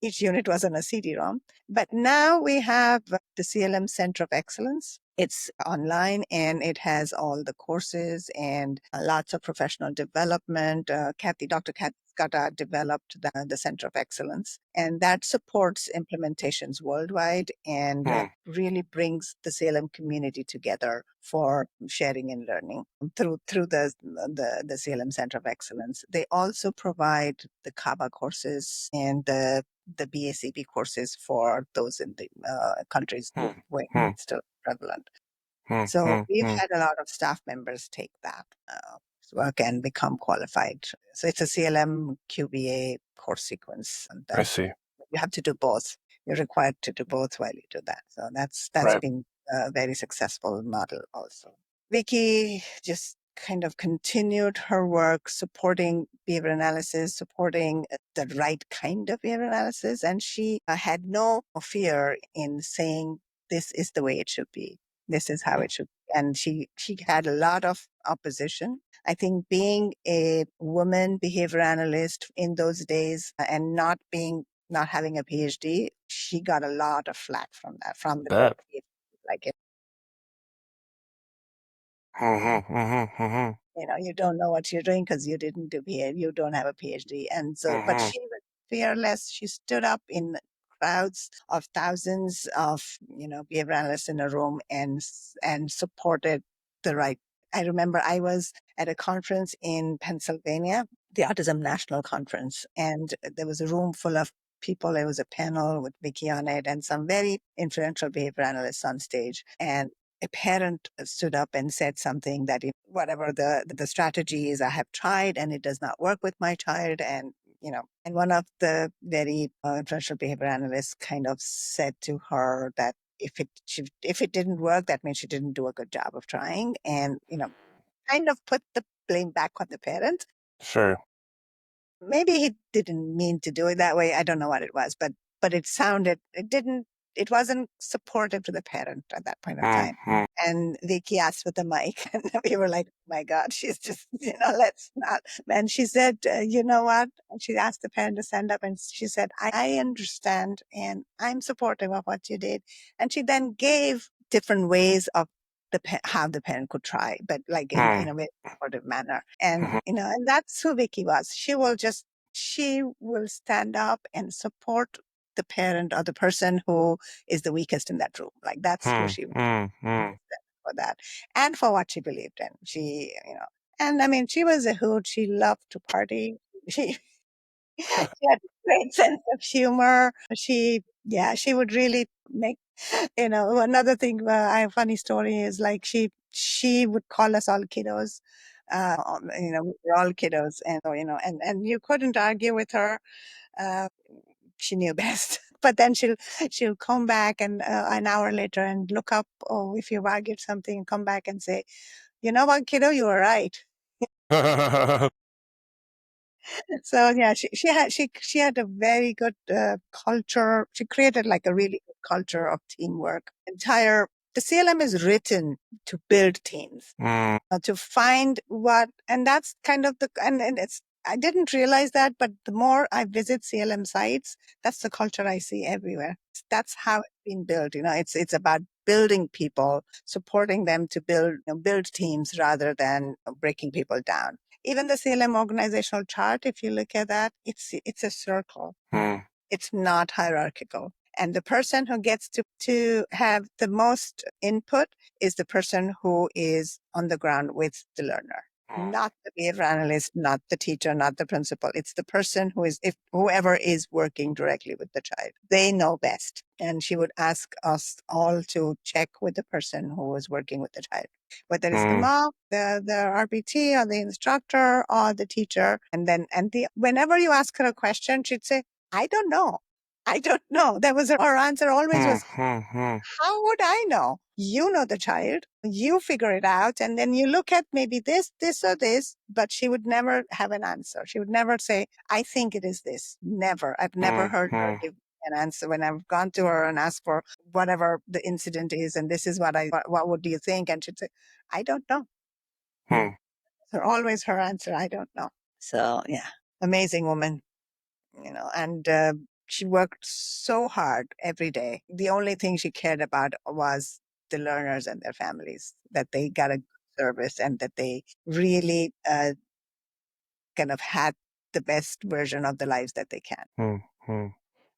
B: Each unit was on a CD-ROM. But now we have the CLM Center of Excellence. It's online and it has all the courses and lots of professional development. Dr. Kathy Scott developed the Center of Excellence, and that supports implementations worldwide and really brings the CLM community together for sharing and learning through the CLM Center of Excellence. They also provide the QABA courses and the BACB courses for those in the countries where it's still prevalent. So we've had a lot of staff members take that work and become qualified. So it's a CLM QBA course sequence. And
C: I see.
B: You have to do both. You're required to do both while you do that. So that's been a very successful model also. Vicci just kind of continued her work supporting behavior analysis, supporting the right kind of behavior analysis. And she had no fear in saying, this is the way it should be. This is how it should be. And she had a lot of opposition. I think being a woman behavior analyst in those days and not having a PhD, she got a lot of flack from that, from the like it. You don't know what you're doing because you didn't do PhD, you don't have a PhD. And so, but she was fearless. She stood up in crowds of thousands of, behavior analysts in a room and supported the right. I remember I was at a conference in Pennsylvania, the Autism National Conference, and there was a room full of people. There was a panel with Vicci on it and some very influential behavior analysts on stage. And a parent stood up and said something that whatever the strategy is, I have tried and it does not work with my child. And, and one of the very influential behavior analysts kind of said to her that if it didn't work, that means she didn't do a good job of trying. And, kind of put the blame back on the parent.
C: Sure.
B: Maybe he didn't mean to do it that way. I don't know what it was, but it wasn't supportive to the parent at that point of time. And Vicci asked for the mic and we were like, oh my God, she's just, let's not. And she said, you know what? And she asked the parent to stand up and she said, I understand and I'm supportive of what you did. And she then gave different ways of how the parent could try, but like in a very supportive manner. And, and that's who Vicci was. She will stand up and support the parent or the person who is the weakest in that room. Like that's who she was for that and for what she believed in. She, and I mean, she was a hoot. She loved to party. She had a great sense of humor. She would really make, another thing, a funny story is like she would call us all kiddos. We're all kiddos and you couldn't argue with her. She knew best. But then she'll come back and an hour later and look up, if you've argued something, and come back and say, you know what, kiddo, you were right. So yeah, she had a very good culture. She created like a really good culture of teamwork. The CLM is written to build teams, to find and that's kind of and it's. I didn't realize that, but the more I visit CLM sites, that's the culture I see everywhere. That's how it's been built. It's about building people, supporting them to build teams rather than breaking people down. Even the CLM organizational chart, if you look at that, it's a circle. It's not hierarchical. And the person who gets to have the most input is the person who is on the ground with the learner. Not the behavior analyst, not the teacher, not the principal. It's the person who is, if whoever is working directly with the child. They know best. And she would ask us all to check with the person who is working with the child, whether it's the mom, the RBT, or the instructor, or the teacher. And then, whenever you ask her a question, she'd say, I don't know. I don't know. That was her answer always was, how would I know? You know the child, you figure it out, and then you look at maybe this, or this, but she would never have an answer. She would never say, I think it is this. Never. I've never heard her give an answer when I've gone to her and asked for whatever the incident is, and this is what would you think? And she'd say, I don't know. So always her answer, I don't know. So yeah, amazing woman, and she worked so hard every day. The only thing she cared about was the learners and their families, that they got a good service and that they really kind of had the best version of the lives that they can.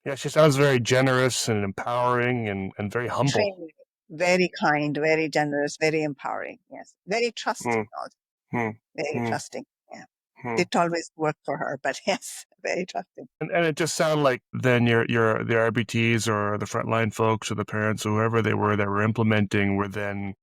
C: Yeah, she sounds very generous and empowering and very humble.
B: Extremely, very kind, very generous, very empowering. Yes, very trusting also. Very trusting. Yeah. It always worked for her, but yes, very trusting.
C: And it just sounded like then the RBTs or the frontline folks or the parents or whoever they were that were implementing were then,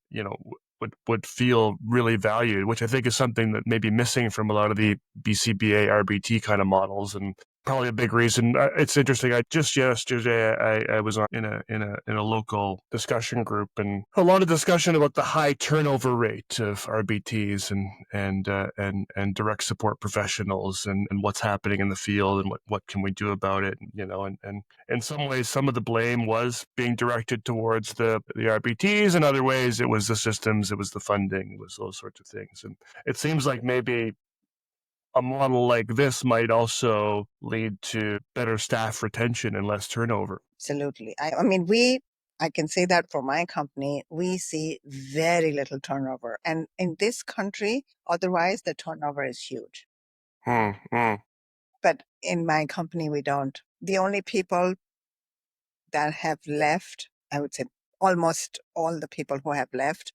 C: would feel really valued, which I think is something that may be missing from a lot of the BCBA RBT kind of models, and probably a big reason. It's interesting. Just yesterday I was in a local discussion group, and a lot of discussion about the high turnover rate of RBTs and direct support professionals and what's happening in the field and what can we do about it. And in some ways, some of the blame was being directed towards the RBTs. In other ways, it was the systems, it was the funding, it was those sorts of things. And it seems like maybe a model like this might also lead to better staff retention and less turnover.
B: Absolutely. I can say that for my company, we see very little turnover. And in this country, otherwise the turnover is huge. But in my company, we don't. The only people that have left, I would say almost all the people who have left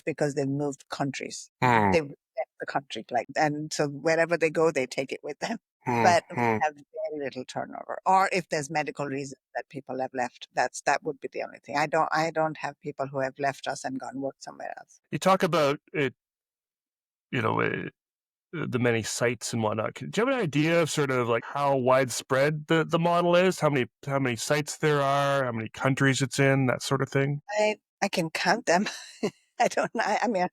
B: because they've moved countries. They've left the country, and so wherever they go, they take it with them. But we have very little turnover. Or if there's medical reasons that people have left, that would be the only thing. I don't have people who have left us and gone work somewhere else.
C: You talk about it, the many sites and whatnot. Do you have an idea of sort of like how widespread the model is? How many sites there are? How many countries it's in? That sort of thing.
B: I can count them. I don't know. I mean,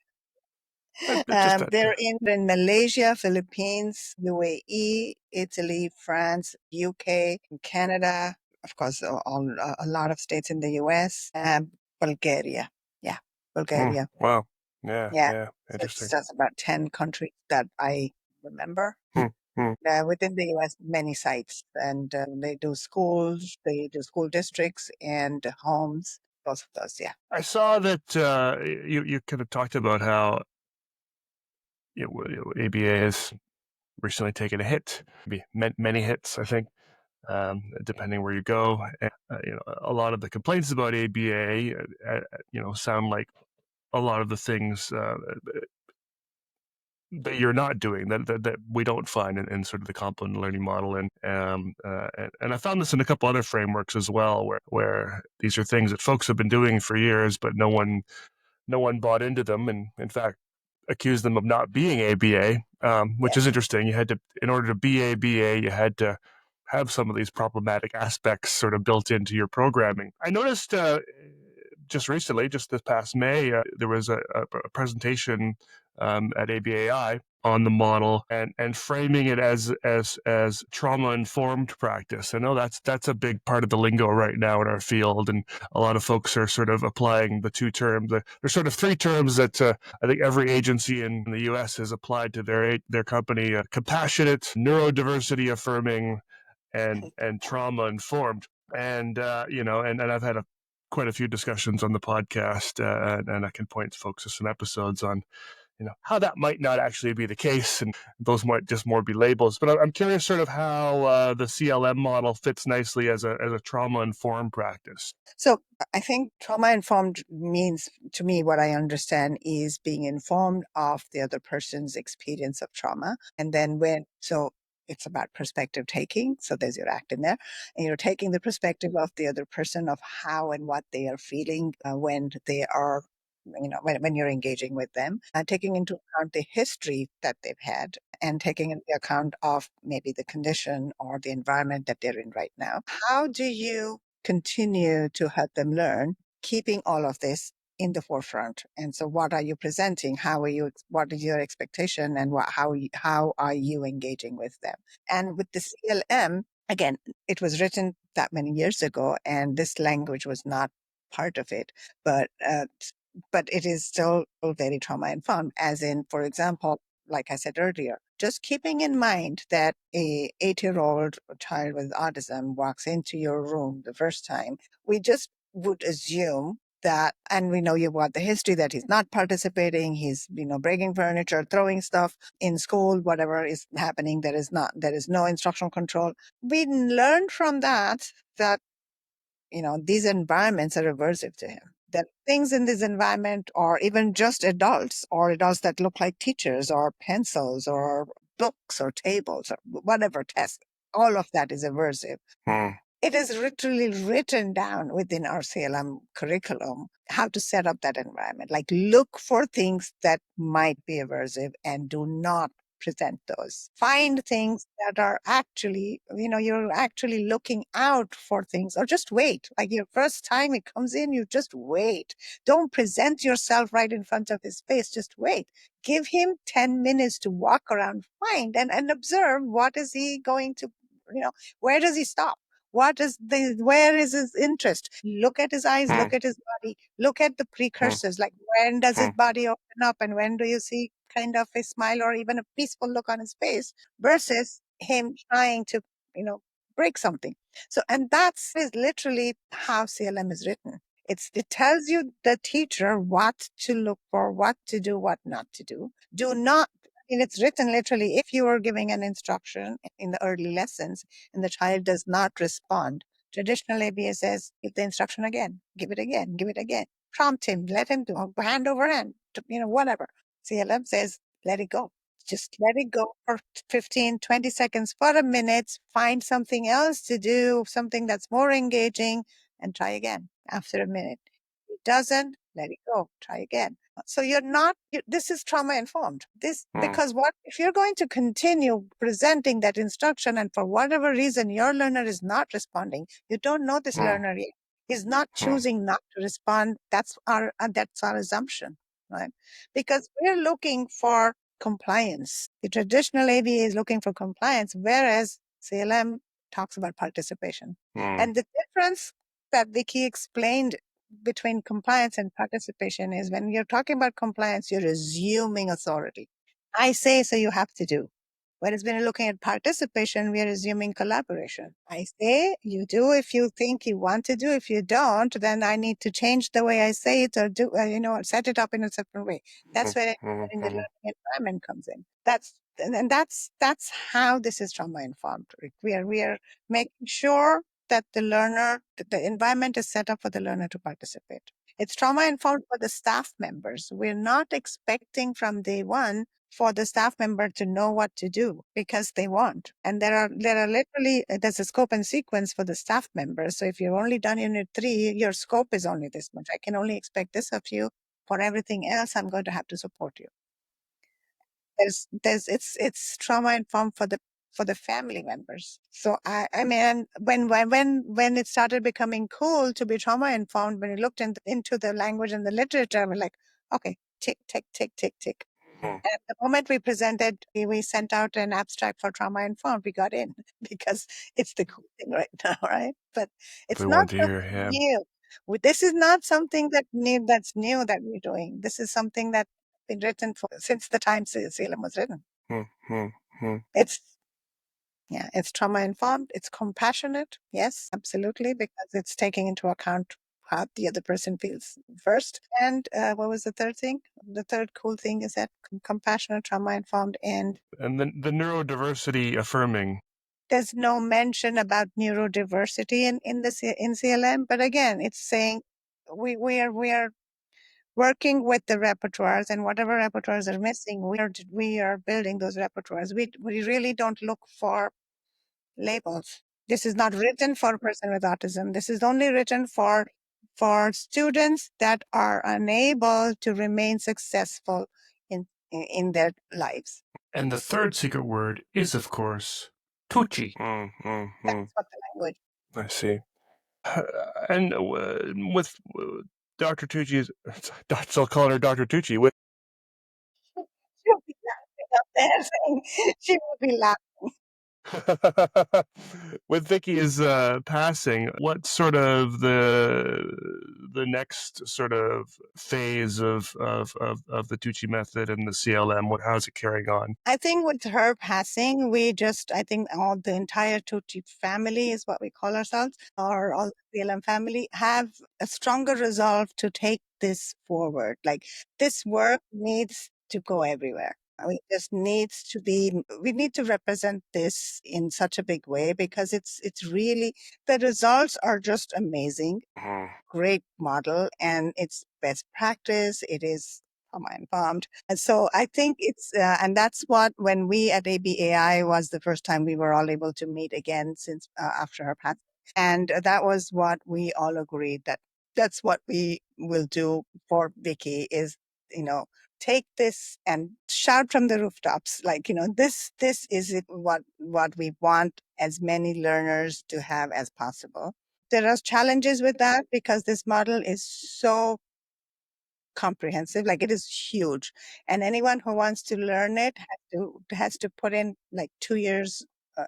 B: they're in Malaysia, Philippines, UAE, Italy, France, UK, Canada, of course, a lot of states in the US, and Bulgaria. Yeah, Bulgaria.
C: Wow. Yeah. Interesting.
B: It's just about 10 countries that I remember. Within the US, many sites, and they do schools, they do school districts and homes, both of those. Yeah.
C: I saw that you kind of talked about how ABA has recently taken a hit, maybe many hits, I think, depending where you go. And, a lot of the complaints about ABA, sound like a lot of the things that you're not doing that we don't find in sort of the complement learning model, and I found this in a couple other frameworks as well, where these are things that folks have been doing for years, but no one bought into them, and in fact accused them of not being ABA, which is interesting. You had to, in order to be ABA, you had to have some of these problematic aspects sort of built into your programming. I noticed just recently, just this past May, there was a presentation at ABAI on the model and framing it as trauma-informed practice. I know that's a big part of the lingo right now in our field, and a lot of folks are sort of applying the two terms. There's sort of three terms that I think every agency in the U.S. has applied to their company: compassionate, neurodiversity affirming, and trauma-informed. And and I've had quite a few discussions on the podcast, and I can point folks to some episodes on how that might not actually be the case, and those might just more be labels. But I'm curious sort of how the CLM model fits nicely as a trauma-informed practice.
B: So I think trauma informed means, to me, what I understand is being informed of the other person's experience of trauma. And then it's about perspective taking. So there's your act in there. And you're taking the perspective of the other person of how and what they are feeling when they are, when you're engaging with them, taking into account the history that they've had and taking into account of maybe the condition or the environment that they're in right now. How do you continue to help them learn, keeping all of this in the forefront? And so what are you presenting? What is your expectation, and how are you engaging with them? And with the CLM, again, it was written that many years ago, and this language was not part of it, but it is still very trauma informed, as in, for example, like I said earlier, just keeping in mind that a 8-year-old child with autism walks into your room the first time, we just would assume that, and we know you want the history that he's not participating, he's breaking furniture, throwing stuff in school, whatever is happening, there is no instructional control. We learned from that these environments are aversive to him. That things in this environment, or even just adults, or adults that look like teachers, or pencils, or books, or tables, or whatever test, all of that is aversive. It is literally written down within our CLM curriculum how to set up that environment. Like, look for things that might be aversive and do not present those. Find things that are actually, you're actually looking out for things, or just wait. Like, your first time it comes in, you just wait. Don't present yourself right in front of his face. Just wait. Give him 10 minutes to walk around, find and observe what is he going to, where does he stop? Where is his interest? Look at his eyes, look at his body, look at the precursors. Like, when does his body open up, and when do you see kind of a smile or even a peaceful look on his face, versus him trying to, break something. So, and that's is literally how CLM is written. It tells you, the teacher, what to look for, what to do, what not to do. Do not, and it's written literally, if you are giving an instruction in the early lessons and the child does not respond, traditional ABA says, give the instruction again, give it again, give it again. Prompt him, let him do hand over hand, whatever. CLM says, let it go. Just let it go for 15, 20 seconds, for a minute, find something else to do, something that's more engaging, and try again after a minute. It doesn't, let it go, try again. So this is trauma informed. Because if you're going to continue presenting that instruction, and for whatever reason your learner is not responding, you don't know this learner yet. He's not choosing not to respond. That's our assumption, right? Because we're looking for compliance. The traditional ABA is looking for compliance, whereas CLM talks about participation. And the difference that Vicci explained between compliance and participation is, when you're talking about compliance, you're assuming authority. I say, so you have to do. Whereas when you're looking at participation, we are assuming collaboration. I say, you do if you think you want to do. If you don't, then I need to change the way I say it, or do, set it up in a separate way. That's where the learning environment comes in. That's how this is trauma informed. We are making sure that the environment is set up for the learner to participate. It's trauma informed for the staff members. We're not expecting from day one for the staff member to know what to do, because they won't. And there's a scope and sequence for the staff members. So if you've only done unit 3, your scope is only this much. I can only expect this of you. For everything else, I'm going to have to support you. It's trauma informed for the family members. So I mean, when it started becoming cool to be trauma informed, when we looked into the language and the literature, we're like, okay, tick, tick, tick, tick, tick. At the moment we presented, we sent out an abstract for trauma informed. We got in because it's the cool thing right now, right? But it's not new. This is not something that's new that we're doing. This is something that's been written since the time CLM was written. It's trauma informed. It's compassionate. Yes, absolutely, because it's taking into account how the other person feels first. And what was the third thing? The third cool thing is that compassionate, trauma-informed, and
C: then the neurodiversity affirming.
B: there's no mention about neurodiversity in CLM, but again, it's saying we are working with the repertoires, and whatever repertoires are missing, we are building those repertoires. We really don't look for labels. This is not written for a person with autism. This is only written for students that are unable to remain successful in their lives.
A: And the third secret word is, of course, Tucci.
B: That's what the language.
C: I see. And with Dr. Tucci, I'll call her Dr. Tucci. With
B: She'll be laughing up there saying she will be laughing.
C: with Vicci's passing, what sort of the next sort of phase of the Tucci method and the CLM? How's it carrying on?
B: I think with her passing, I think all the entire Tucci family is what we call ourselves, or all the CLM family, have a stronger resolve to take this forward. Like, this work needs to go everywhere. We need to represent this in such a big way, because it's really, the results are just amazing. Great model, and it's best practice. It is trauma-informed. And so I think and that's what, when we at ABAI was the first time we were all able to meet again since after her passing. And that was what we all agreed, that that's what we will do for Vicci, is, take this and shout from the rooftops, like, this is it, what we want as many learners to have as possible. There are challenges with that, because this model is so comprehensive, like, it is huge, and anyone who wants to learn it has to put in like 2 years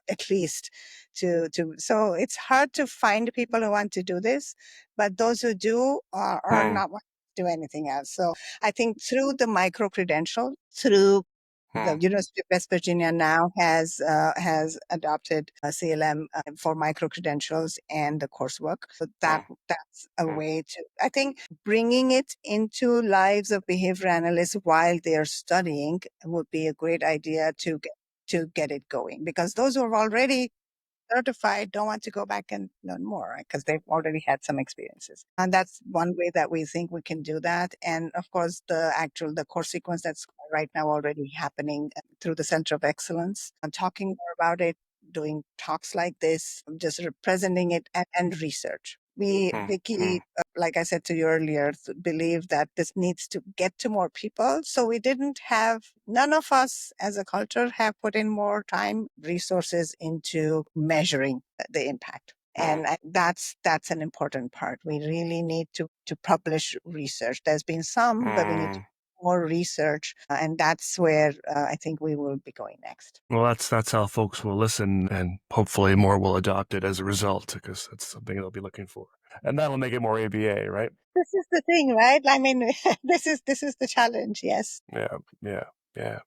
B: at least to so it's hard to find people who want to do this, but those who do are not wanting to do anything else. So I think through the micro credential, through the University of West Virginia now has adopted a CLM for micro credentials and the coursework. So that's a way to, I think, bringing it into lives of behavior analysts while they're studying would be a great idea to get it going, because those who are already certified don't want to go back and learn more, right? Because they've already had some experiences. And that's one way that we think we can do that. And of course, the course sequence that's right now already happening through the Center of Excellence, and talking more about it, doing talks like this, just representing it, and research. Vicci, like I said to you earlier, believe that this needs to get to more people. So none of us as a culture have put in more time, resources into measuring the impact. And that's an important part. We really need to publish research. There's been some, but we need to more research, and that's where I think we will be going next.
C: Well, that's how folks will listen, and hopefully more will adopt it as a result, because that's something they'll be looking for, and that'll make it more ABA, right?
B: This is the thing, right? I mean, this is the challenge. Yes.
C: Yeah.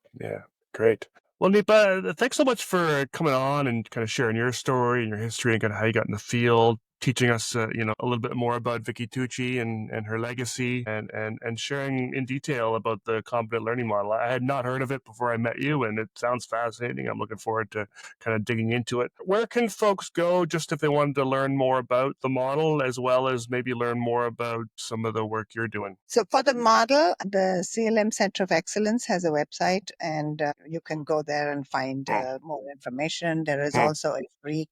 C: Great. Well, Nipa, thanks so much for coming on and kind of sharing your story and your history and kind of how you got in the field, teaching us, a little bit more about Vicci Tucci and her legacy, and sharing in detail about the competent learning model. I had not heard of it before I met you, and it sounds fascinating. I'm looking forward to kind of digging into it. Where can folks go just if they wanted to learn more about the model, as well as maybe learn more about some of the work you're doing?
B: So for the model, the CLM Center of Excellence has a website, and you can go there and find more information. There is also a free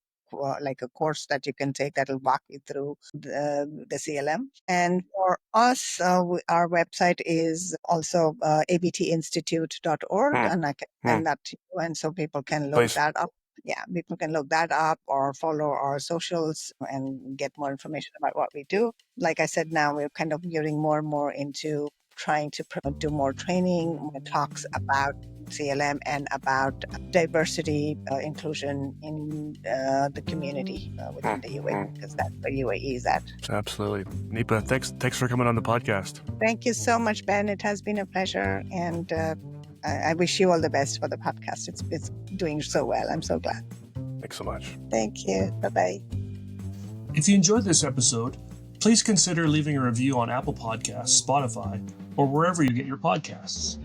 B: like a course that you can take that will walk you through the CLM. And for us, our website is also abtinstitute.org, and I can send that to you, and so people can look that up. Yeah, people can look that up or follow our socials and get more information about what we do. Like I said, now we're kind of gearing more and more into trying to do more training, more talks about CLM and about diversity, inclusion in the community within the UAE, because that's where UAE is at.
C: Absolutely. Nipa, thanks for coming on the podcast.
B: Thank you so much, Ben. It has been a pleasure, and I wish you all the best for the podcast. It's doing so well. I'm so glad.
C: Thanks so much.
B: Thank you. Bye-bye.
A: If you enjoyed this episode, Please consider leaving a review on Apple Podcasts, Spotify, or wherever you get your podcasts.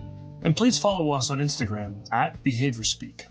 A: And please follow us on Instagram @BehaviorSpeak.